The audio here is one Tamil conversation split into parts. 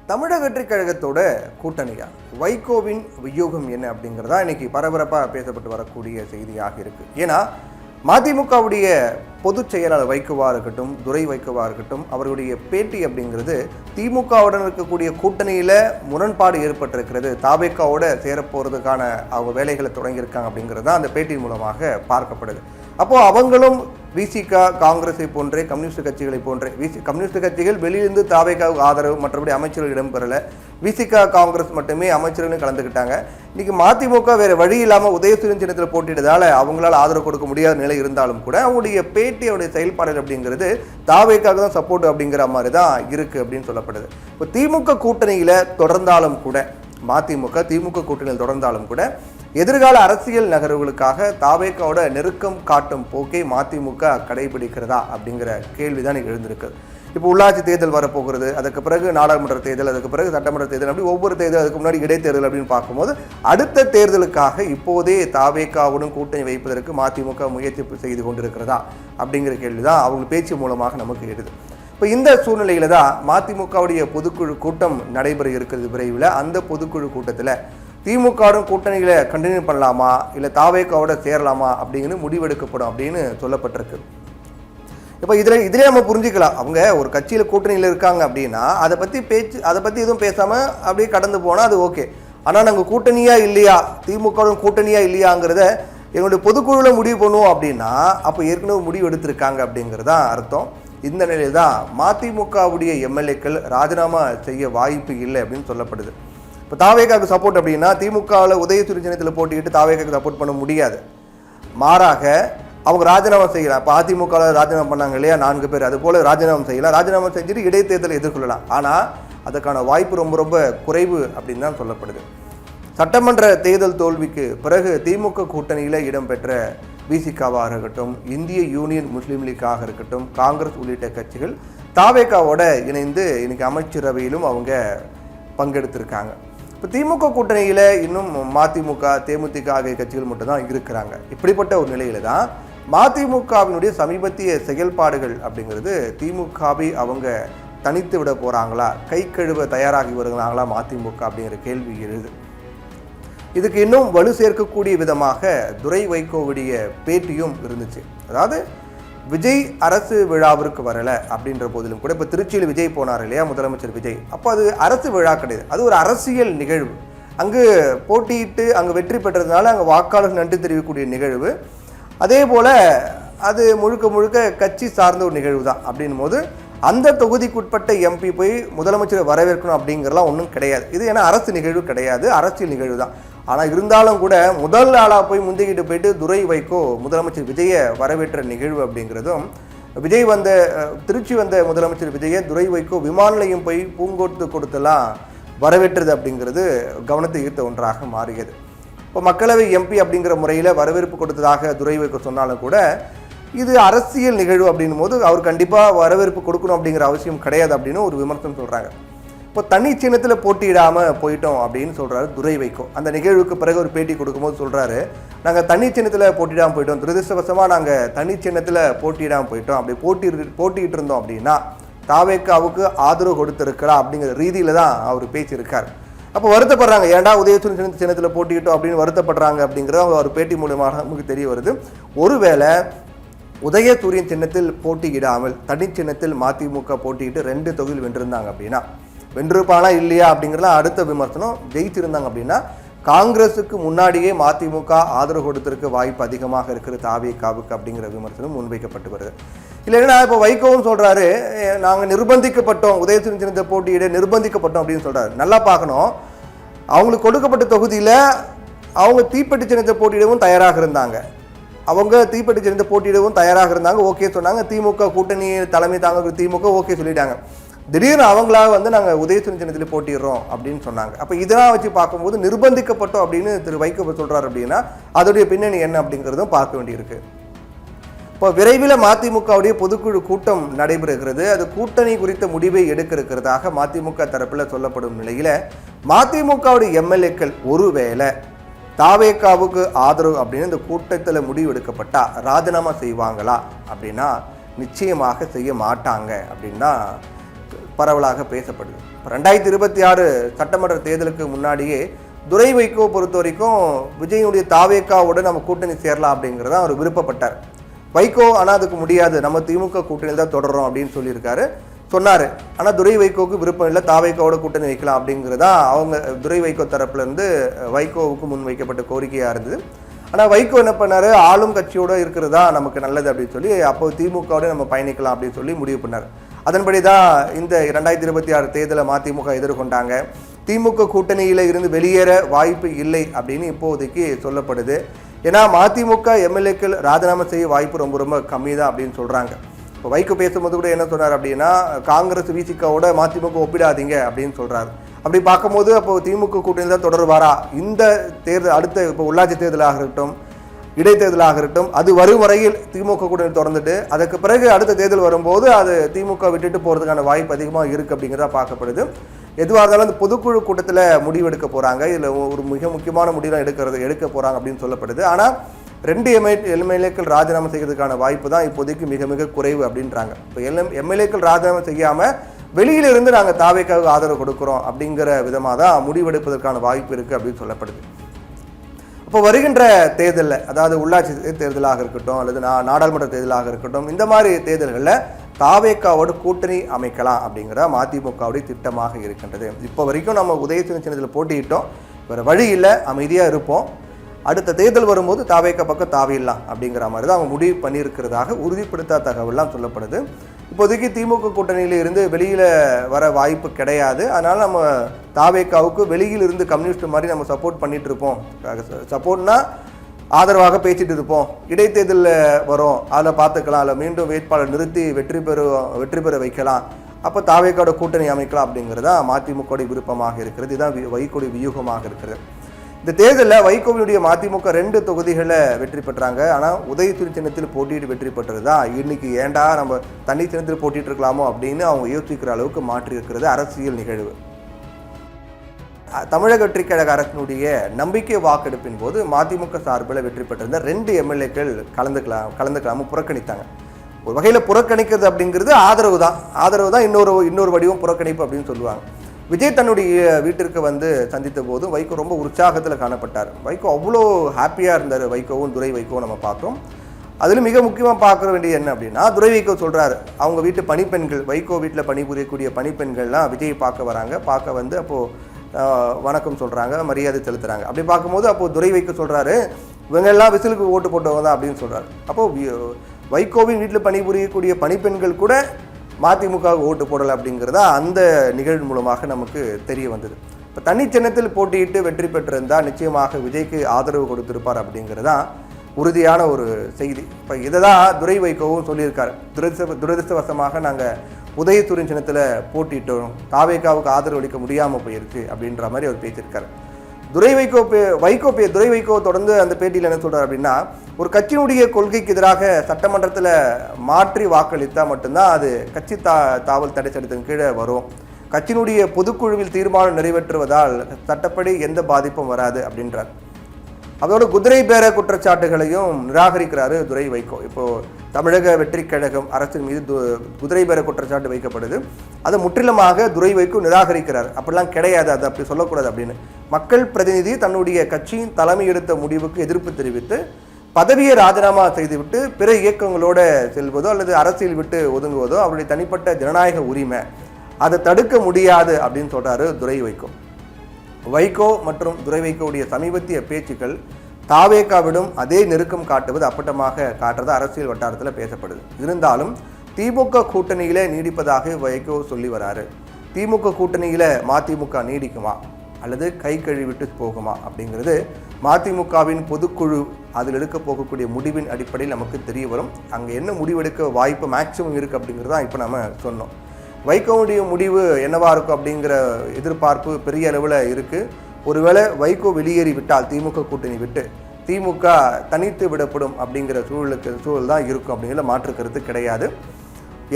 தமிழக வெற்றிக் கழகத்தோட கூட்டணியா வைகோவின் வியூகம் என்ன அப்படிங்கிறதா இன்னைக்கு பரபரப்பாக பேசப்பட்டு வரக்கூடிய செய்தியாக இருக்கு. ஏன்னா மதிமுகவுடைய பொதுச் செயலாளர் வைகோவா இருக்கட்டும், துரை வைகோவா இருக்கட்டும், அவருடைய பேட்டி அப்படிங்கிறது திமுகவுடன் இருக்கக்கூடிய கூட்டணியில் முரண்பாடு ஏற்பட்டிருக்கிறது, தாவேக்காவோட சேரப்போகிறதுக்கான அவங்க வேலைகளை தொடங்கியிருக்காங்க அப்படிங்கிறது தான் அந்த பேட்டியின் மூலமாக பார்க்கப்படுது. அப்போது அவங்களும் விசிக, காங்கிரஸை போன்றே கம்யூனிஸ்ட் கட்சிகளை போன்றே கம்யூனிஸ்ட் கட்சிகள் வெளியிலிருந்து தாவேக்காவுக்கு ஆதரவு, மற்றபடி அமைச்சர்கள் இடம்பெறலை. விசிக, காங்கிரஸ் மட்டுமே அமைச்சர்களும் கலந்துக்கிட்டாங்க. இன்னைக்கு மதிமுக வேறு வழி இல்லாமல் உதயசூரியன் சின்னத்தில் போட்டிட்டதால் அவங்களால ஆதரவு கொடுக்க முடியாத நிலை இருந்தாலும் கூட அவங்களுடைய பேட்டி, அவருடைய செயல்பாடுகள் அப்படிங்கிறது தாவேக்காவுக்கு தான் சப்போர்ட் அப்படிங்கிற மாதிரி தான் இருக்குது அப்படின்னு சொல்லப்படுது. இப்போ திமுக கூட்டணியில் தொடர்ந்தாலும் கூட, திமுக கூட்டணியில் தொடர்ந்தாலும் கூட எதிர்கால அரசியல் நகர்வுகளுக்காக தாவேக்காவோட நெருக்கம் காட்டும் போக்கை மதிமுக கடைபிடிக்கிறதா அப்படிங்கிற கேள்விதான் எழுந்திருக்கு. இப்போ உள்ளாட்சி தேர்தல் வரப்போகிறது, அதுக்கு பிறகு நாடாளுமன்ற தேர்தல், அதுக்கு பிறகு சட்டமன்ற தேர்தல், அப்படி ஒவ்வொரு தேர்தல், அதுக்கு முன்னாடி இடைத்தேர்தல் அப்படின்னு பார்க்கும்போது அடுத்த தேர்தலுக்காக இப்போதே தாவேக்காவுடன் கூட்டணி வைப்பதற்கு மதிமுக முயற்சி செய்து கொண்டிருக்கிறதா அப்படிங்கிற கேள்வி தான் அவங்க பேச்சு மூலமாக நமக்கு எழுது. இப்போ இந்த சூழ்நிலையில தான் மதிமுகவுடைய பொதுக்குழு கூட்டம் நடைபெற இருக்கிறது விரைவில். அந்த பொதுக்குழு கூட்டத்தில் திமுகவுடன் கூட்டணிகளை கண்டினியூ பண்ணலாமா இல்லை தாவேக்காவோட சேரலாமா அப்படிங்கிறது முடிவெடுக்கப்படும் அப்படின்னு சொல்லப்பட்டிருக்கு. இப்போ இதிலே நம்ம புரிஞ்சுக்கலாம், அவங்க ஒரு கட்சியில் கூட்டணியில் இருக்காங்க அப்படின்னா அதை பற்றி எதுவும் பேசாமல் அப்படியே கடந்து போனால் அது ஓகே. ஆனால் நாங்கள் கூட்டணியா இல்லையா, திமுகவுடன் கூட்டணியா இல்லையாங்கிறத எங்களுடைய பொதுக்குழுவில் முடிவு பண்ணுவோம் அப்படின்னா அப்போ ஏற்கனவே முடிவு எடுத்திருக்காங்க அப்படிங்கிறதான் அர்த்தம். இந்த நிலையில் தான் மதிமுகவுடைய எம்எல்ஏக்கள் ராஜினாமா செய்ய வாய்ப்பு இல்லை அப்படின்னு சொல்லப்படுது. இப்போ தாவேக்காவுக்கு சப்போர்ட் அப்படின்னா திமுகவில் உதயசூரியன் சின்னத்தில் போட்டிக்கிட்டு தாவேக்காவுக்கு சப்போர்ட் பண்ண முடியாது. மாறாக அவங்க ராஜினாமா செய்யலாம். இப்போ அதிமுகவில் ராஜினாமா பண்ணாங்க இல்லையா 4 பேர், அது போல் ராஜினாமா செய்யலாம். ராஜினாமா செஞ்சுட்டு இடைத்தேர்தலை எதிர்கொள்ளலாம். ஆனால் அதுக்கான வாய்ப்பு ரொம்ப ரொம்ப குறைவு அப்படின்னு தான் சொல்லப்படுது. சட்டமன்ற தேர்தல் தோல்விக்கு பிறகு திமுக கூட்டணியில் இடம்பெற்ற விசிகாவாக இருக்கட்டும், இந்திய யூனியன் முஸ்லீம் லீக்காக இருக்கட்டும், காங்கிரஸ் உள்ளிட்ட கட்சிகள் தாவேக்காவோட இணைந்து இன்னைக்கு அமைச்சரவையிலும் அவங்க பங்கெடுத்திருக்காங்க. இப்போ திமுக கூட்டணியில் இன்னும் மதிமுக, தேமுதிக ஆகிய கட்சிகள் மட்டும்தான் இருக்கிறாங்க. இப்படிப்பட்ட ஒரு நிலையில தான் மதிமுகவினுடைய சமீபத்திய செயல்பாடுகள் அப்படிங்கிறது திமுகவை அவங்க தனித்து விட போகிறாங்களா, கை கழுவ தயாராகி வருகிறாங்களா மதிமுக அப்படிங்கிற கேள்வி எழுது. இதுக்கு இன்னும் வலு சேர்க்கக்கூடிய விதமாக துரை வைகோவுடைய பேட்டியும் இருந்துச்சு. அதாவது விஜய் அரசு விழாவிற்கு வரலை அப்படின்ற போதிலும் கூட இப்போ திருச்சியில் விஜய் போனார் இல்லையா, முதலமைச்சர் விஜய், அப்போ அது அரசு விழா கிடையாது, அது ஒரு அரசியல் நிகழ்வு. அங்கு போட்டியிட்டு அங்கே வெற்றி பெற்றதுனால அங்கே வாக்காளர்கள் நன்றி தெரிவிக்கக்கூடிய நிகழ்வு. அதே போல் அது முழுக்க முழுக்க கட்சி சார்ந்த ஒரு நிகழ்வு தான். அப்படின் போது அந்த தொகுதிக்குட்பட்ட எம்பி போய் முதலமைச்சரை வரவேற்கணும் அப்படிங்கிறலாம் ஒன்றும் கிடையாது. இது ஏன்னா அரசு நிகழ்வு கிடையாது, அரசியல் நிகழ்வு தான். ஆனால் இருந்தாலும் கூட முதல் ஆளாக போய் முந்திக்கிட்டு போயிட்டு துரை வைகோ முதலமைச்சர் விஜயை வரவேற்ற நிகழ்வு அப்படிங்கிறதும், திருச்சி வந்த முதலமைச்சர் விஜயை துரை வைகோ விமான நிலையம் போய் பூங்கொத்து கொடுத்தெல்லாம் வரவேற்றது அப்படிங்கிறது கவனத்தை ஈர்த்த ஒன்றாக மாறியது. இப்போ மக்களவை எம்பி அப்படிங்கிற முறையில் வரவேற்பு கொடுத்ததாக துரை வைகோ சொன்னாலும் கூட இது அரசியல் நிகழ்வு அப்படின்னும் போது அவர் கண்டிப்பாக வரவேற்பு கொடுக்கணும் அப்படிங்கிற அவசியம் கிடையாது அப்படின்னு ஒரு விமர்சனம் சொல்கிறாங்க. இப்போ தனி சின்னத்தில் போட்டியிடாமல் போயிட்டோம் அப்படின்னு சொல்கிறாரு துரை வைகோ. அந்த நிகழ்வுக்கு பிறகு ஒரு பேட்டி கொடுக்கும்போது சொல்கிறாரு, நாங்கள் தனி சின்னத்தில் போட்டியிடாமல் போயிட்டோம், துரதிர்ஷ்டவசமாக நாங்கள் தனி சின்னத்தில் போட்டியிடாமல் போயிட்டோம். அப்படி போட்டிக்கிட்டு இருந்தோம் அப்படின்னா தாவேக்காவுக்கு ஆதரவு கொடுத்துருக்கலாம் அப்படிங்கிற ரீதியில் தான் அவர் பேசியிருக்கார். அப்போ வருத்தப்படுறாங்க, ஏன்டா உதயசூரியன் சின்னத்தில் போட்டிக்கிட்டோம் அப்படின்னு வருத்தப்படுறாங்க அப்படிங்கிறது அவர் பேட்டி மூலமாக நமக்கு தெரிய வருது. ஒருவேளை உதயசூரியன் சின்னத்தில் போட்டியிடாமல் தனி சின்னத்தில் மதிமுக போட்டிக்கிட்டு 2 தொகுதியில் வென்றிருந்தாங்க அப்படின்னா, வென்றிருப்பானா இல்லையா அப்படிங்கிறதுலாம் அடுத்த விமர்சனம். ஜெயிச்சிருந்தாங்க அப்படின்னா காங்கிரஸுக்கு முன்னாடியே மதிமுக ஆதரவு கொடுத்திருக்க வாய்ப்பு அதிகமாக இருக்கிற தாவேக்காவுக்கு அப்படிங்கிற விமர்சனம் முன்வைக்கப்பட்டு வருது. இல்லைன்னா இப்போ வைகோவும் சொல்கிறாரு, நாங்கள் நிர்பந்திக்கப்பட்டோம், உதயசூரியன் சின்னத்தை போட்டியிட நிர்பந்திக்கப்பட்டோம் அப்படின்னு சொல்கிறாரு. நல்லா பார்க்கணும், அவங்களுக்கு கொடுக்கப்பட்ட தொகுதியில் அவங்க தீப்பெட்டி சின்னத்தை போட்டியிடவும் தயாராக இருந்தாங்க. ஓகே சொன்னாங்க. திமுக கூட்டணி தலைமை தாங்க திமுக ஓகே சொல்லிட்டாங்க. திடீர்னு அவங்களா நாங்கள் உதயசூரியன் சின்னத்தில் போட்டிடுறோம் அப்படின்னு சொன்னாங்க. அப்போ இதெல்லாம் வச்சு பார்க்கும்போது நிர்பந்திக்கப்பட்டோம் அப்படின்னு திரு வைகோ சொல்கிறார் அப்படின்னா அதோடைய பின்னணி என்ன அப்படிங்கிறதும் பார்க்க வேண்டியிருக்கு. இப்போ விரைவில் மதிமுகவுடைய பொதுக்குழு கூட்டம் நடைபெறுகிறது. அது கூட்டணி குறித்த முடிவை எடுக்க இருக்கிறதாக மதிமுக தரப்பில் சொல்லப்படும் நிலையில் மதிமுகவுடைய எம்எல்ஏக்கள் ஒருவேளை தாவேக்காவுக்கு ஆதரவு அப்படின்னு இந்த கூட்டத்தில் முடிவு எடுக்கப்பட்டா ராஜினாமா செய்வாங்களா அப்படின்னா நிச்சயமாக செய்ய மாட்டாங்க அப்படின்னா பரவலாக பேசப்படுது. 2026 சட்டமன்ற தேர்தலுக்கு முன்னாடியே துரை வைகோ பொறுத்த வரைக்கும் விஜயனுடைய தாவேக்காவோட நம்ம கூட்டணி சேரலாம் அப்படிங்கிறத அவர் விருப்பப்பட்டார். வைகோ ஆனால் அதுக்கு முடியாது, நம்ம திமுக கூட்டணியில் தான் தொடரும் அப்படின்னு சொன்னார். ஆனால் துரை வைகோவுக்கு விருப்பம் இல்லை, தாவேக்காவோட கூட்டணி வைக்கலாம் அப்படிங்கிறதா அவங்க துரை வைகோ தரப்புலேருந்து வைகோவுக்கு முன் வைக்கப்பட்ட கோரிக்கையாக இருந்தது. ஆனால் வைகோ என்ன பண்ணார், ஆளும் கட்சியோடு இருக்கிறதா நமக்கு நல்லது அப்படின்னு சொல்லி அப்போ திமுகவோட நம்ம பயணிக்கலாம் அப்படின்னு சொல்லி முடிவு பண்ணார். அதன்படி தான் இந்த 2026 தேர்தலை மதிமுக எதிர்கொண்டாங்க. திமுக கூட்டணியில் இருந்து வெளியேற வாய்ப்பு இல்லை அப்படின்னு இப்போதைக்கு சொல்லப்படுது. ஏன்னா மதிமுக எம்எல்ஏக்கள் ராஜினாமா செய்ய வாய்ப்பு ரொம்ப ரொம்ப கம்மி தான் அப்படின்னு சொல்கிறாங்க. இப்போ வைகோ பேசும்போது கூட என்ன சொன்னார் அப்படின்னா, காங்கிரஸ் விசிகாவோட மதிமுக ஒப்பிடாதீங்க அப்படின்னு சொல்கிறாரு. அப்படி பார்க்கும்போது அப்போ திமுக கூட்டணி தான் தொடர்வாரா? இந்த தேர்தல் அடுத்த இப்போ உள்ளாட்சி தேர்தலாக இருக்கட்டும், இடைத்தேர்தலாக இருக்கட்டும், அது வரும் வரையில் திமுக கூட்டணி தொடர்ந்துட்டு அதுக்கு பிறகு அடுத்த தேர்தல் வரும்போது அது திமுக விட்டுட்டு போகிறதுக்கான வாய்ப்பு அதிகமாக இருக்குது அப்படிங்கிறதா பார்க்கப்படுது. எதுவாக இருந்தாலும் அந்த பொதுக்குழு கூட்டத்தில் முடிவெடுக்க போகிறாங்க. இதில் ஒரு மிக முக்கியமான முடிவெலாம் எடுக்க போகிறாங்க அப்படின்னு சொல்லப்படுது. ஆனால் 2 எம்எல்ஏக்கள் ராஜினாமா செய்கிறதுக்கான வாய்ப்பு தான் இப்போதைக்கு மிக மிக குறைவு அப்படின்றாங்க. இப்போ எம்எல்ஏக்கள் ராஜினாமா செய்யாமல் வெளியிலிருந்து நாங்கள் தாவேக்காவுக்கு ஆதரவு கொடுக்குறோம் அப்படிங்கிற விதமாக தான் முடிவெடுப்பதற்கான வாய்ப்பு இருக்குது அப்படின்னு சொல்லப்படுது. இப்போ வருகின்ற தேர்தலில், அதாவது உள்ளாட்சி தேர்தலாக இருக்கட்டும் அல்லது நாடாளுமன்ற தேர்தலாக இருக்கட்டும், இந்த மாதிரி தேர்தல்களில் தாவேக்காவோட கூட்டணி அமைக்கலாம் அப்படிங்கிற மதிமுகவுடைய திட்டமாக இருக்கின்றது. இப்போ வரைக்கும் நம்ம உதயசூரியன் சின்னத்தில் போட்டியிட்டோம், வேறு வழி இல்லை, அமைதியாக இருப்போம், அடுத்த தேர்தல் வரும்போது தாவேக்கா பக்கம் தாவிடலாம் அப்படிங்கிற மாதிரி தான் அவங்க முடிவு பண்ணியிருக்கிறதாக உறுதிப்படுத்தாத தகவல்லாம் சொல்லப்படுது. இப்போதைக்கு திமுக கூட்டணியில் இருந்து வெளியில் வர வாய்ப்பு கிடையாது. அதனால் நம்ம தாவேக்காவுக்கு வெளியில் இருந்து கம்யூனிஸ்ட் மாதிரி நம்ம சப்போர்ட் பண்ணிட்டு இருப்போம். சப்போர்ட்னா ஆதரவாக பேசிட்டு இருப்போம். இடைத்தேர்தலில் வரும், அதில் பார்த்துக்கலாம், அதில் மீண்டும் வேட்பாளர் நிறுத்தி வெற்றி பெற வைக்கலாம், அப்போ தாவேக்காவோட கூட்டணி அமைக்கலாம் அப்படிங்கிறதா மதிமுக விருப்பமாக இருக்கிறது. இதுதான் வைகோடைய வியூகமாக இருக்கிறது. இந்த தேர்தலில் வைகோவினுடைய மதிமுக 2 தொகுதிகளை வெற்றி பெற்றாங்க. ஆனால் உதயசூரியன் சின்னத்தில் போட்டிட்டு வெற்றி பெற்றது தான் இன்னைக்கு ஏண்டா நம்ம தனி சின்னத்தில் போட்டிட்டு இருக்கலாமோ அப்படின்னு அவங்க யோசிக்கிற அளவுக்கு மாற்றி இருக்கிறது அரசியல் நிகழ்வு. தமிழக வெற்றிக்கழக அரசினுடைய நம்பிக்கை வாக்கெடுப்பின் போது மதிமுக சார்பில் வெற்றி பெற்றிருந்த 2 எம்எல்ஏக்கள் கலந்துக்கலாமல் புறக்கணித்தாங்க. ஒரு வகையில் புறக்கணிக்கிறது அப்படிங்கிறது ஆதரவு தான் இன்னொரு வடிவம் புறக்கணிப்பு அப்படின்னு சொல்லுவாங்க. விஜய் தன்னுடைய வீட்டிற்கு வந்து சந்தித்த போது வைகோ ரொம்ப உற்சாகத்தில் காணப்பட்டார். வைகோ அவ்வளோ ஹாப்பியாக இருந்தார். வைகோவும் துரை வைகோவும் நம்ம பார்த்தோம். அதில் மிக முக்கியமாக பார்க்க வேண்டியது என்ன அப்படின்னா, துரை வைகோ சொல்கிறார், அவங்க வீட்டு பணிப்பெண்கள், வைகோ வீட்டில் பணிபுரியக்கூடிய பணிப்பெண்கள்லாம் விஜய் பார்க்க வந்து அப்போது வணக்கம் சொல்கிறாங்க, மரியாதை செலுத்துகிறாங்க. அப்படி பார்க்கும்போது அப்போது துரை வைகோ சொல்கிறாரு, இவங்கெல்லாம் விசிலுக்கு ஓட்டு போட்டவங்க தான் அப்படின்னு சொல்கிறார். அப்போது வைகோவின் வீட்டில் பணிபுரியக்கூடிய பணிப்பெண்கள் கூட மதிமுக ஓட்டு போடலை அப்படிங்கிறதா அந்த நிகழ்வு மூலமாக நமக்கு தெரிய வந்தது. இப்போ தனி சின்னத்தில் போட்டியிட்டு வெற்றி பெற்றிருந்தால் நிச்சயமாக விஜய்க்கு ஆதரவு கொடுத்திருப்பார் அப்படிங்கிறதா உறுதியான ஒரு செய்தி. இப்போ இதை தான் துரை வைகோவும் சொல்லியிருக்காரு. துரதிருஷ்டவசமாக நாங்கள் உதயசூரியன் சின்னத்தில் போட்டிட்டோம், தாவேக்காவுக்கு ஆதரவு அளிக்க முடியாமல் போயிருக்கு அப்படின்ற மாதிரி அவர் பேசியிருக்காரு. துரை வைகோ தொடர்ந்து அந்த பேட்டியில் என்ன சொல்கிறார் அப்படின்னா, ஒரு கட்சியினுடைய கொள்கைக்கு எதிராக சட்டமன்றத்தில் மாற்றி வாக்களித்தால் மட்டும்தான் அது கட்சி தாவல் தடை சட்டத்தின் கீழே வரும். கட்சியினுடைய பொதுக்குழுவில் தீர்மானம் நிறைவேற்றுவதால் சட்டப்படி எந்த பாதிப்பும் வராது அப்படின்றார். அதோட குதிரை பேர குற்றச்சாட்டுகளையும் நிராகரிக்கிறாரு துரை வைகோ. இப்போது தமிழக வெற்றிக் கழகம் அரசின் மீது குதிரை பேர குற்றச்சாட்டு வைக்கப்படுது. அதை முற்றிலுமாக துரை வைகோ நிராகரிக்கிறார். அப்படிலாம் கிடையாது, அது அப்படி சொல்லக்கூடாது அப்படின்னு. மக்கள் பிரதிநிதி தன்னுடைய கட்சியின் தலைமை எடுத்த முடிவுக்கு எதிர்ப்பு தெரிவித்து பதவியை ராஜினாமா செய்துவிட்டு பிற இயக்கங்களோடு செல்வதோ அல்லது அரசியல் விட்டு ஒதுங்குவதோ அவருடைய தனிப்பட்ட ஜனநாயக உரிமை, அதை தடுக்க முடியாது அப்படின்னு சொல்கிறாரு துரை வைகோ. வைகோ மற்றும் துரை வைகோவுடைய சமீபத்திய பேச்சுக்கள் தாவேக்காவிடம் அதே நெருக்கம் காட்டுவது அப்பட்டமாக காட்டுறது அரசியல் வட்டாரத்தில் பேசப்படுது. இருந்தாலும் திமுக கூட்டணியில நீடிப்பதாக வைகோ சொல்லி வராரு. திமுக கூட்டணியில மதிமுக நீடிக்குமா அல்லது கை கழுவிட்டு போகுமா அப்படிங்கிறது மதிமுகவின் பொதுக்குழு அதில் எடுக்க போகக்கூடிய முடிவின் அடிப்படையில் நமக்கு தெரிய வரும். அங்கே என்ன முடிவெடுக்க வாய்ப்பு மேக்சிமம் இருக்குது அப்படிங்கிறது தான் இப்போ நம்ம சொன்னோம். வைகோவுடைய முடிவு என்னவாக இருக்கும் அப்படிங்கிற எதிர்பார்ப்பு பெரிய அளவில் இருக்குது. ஒருவேளை வைகோ வெளியேறி விட்டால் திமுக கூட்டணி விட்டு திமுக தனித்து விடப்படும் அப்படிங்கிற சூழல் தான் இருக்கும் அப்படிங்கிற மாற்று கருத்து கிடையாது.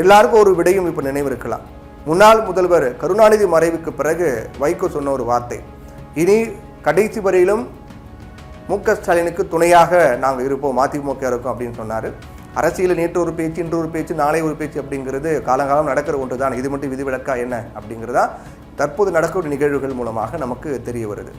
எல்லாருக்கும் ஒரு விடையும் இப்போ நினைவு இருக்கலாம். முன்னாள் முதல்வர் கருணாநிதி மறைவுக்கு பிறகு வைகோ சொன்ன ஒரு வார்த்தை, இனி கடைசி வரையிலும் முக ஸ்டாலினுக்கு துணையாக நாங்கள் இருப்போம், மதிமுக இருக்கும் அப்படின்னு சொன்னார். அரசியலில் நேற்று ஒரு பேச்சு, இன்று ஒரு பேச்சு, நாளை ஒரு பேச்சு அப்படிங்கிறது காலங்காலம் நடக்கிற ஒன்று தான். இது மட்டும் விதிவிலக்கா என்ன அப்படிங்கிறதா தற்போது நடக்கக்கூடிய நிகழ்வுகள் மூலமாக நமக்கு தெரிய வருது.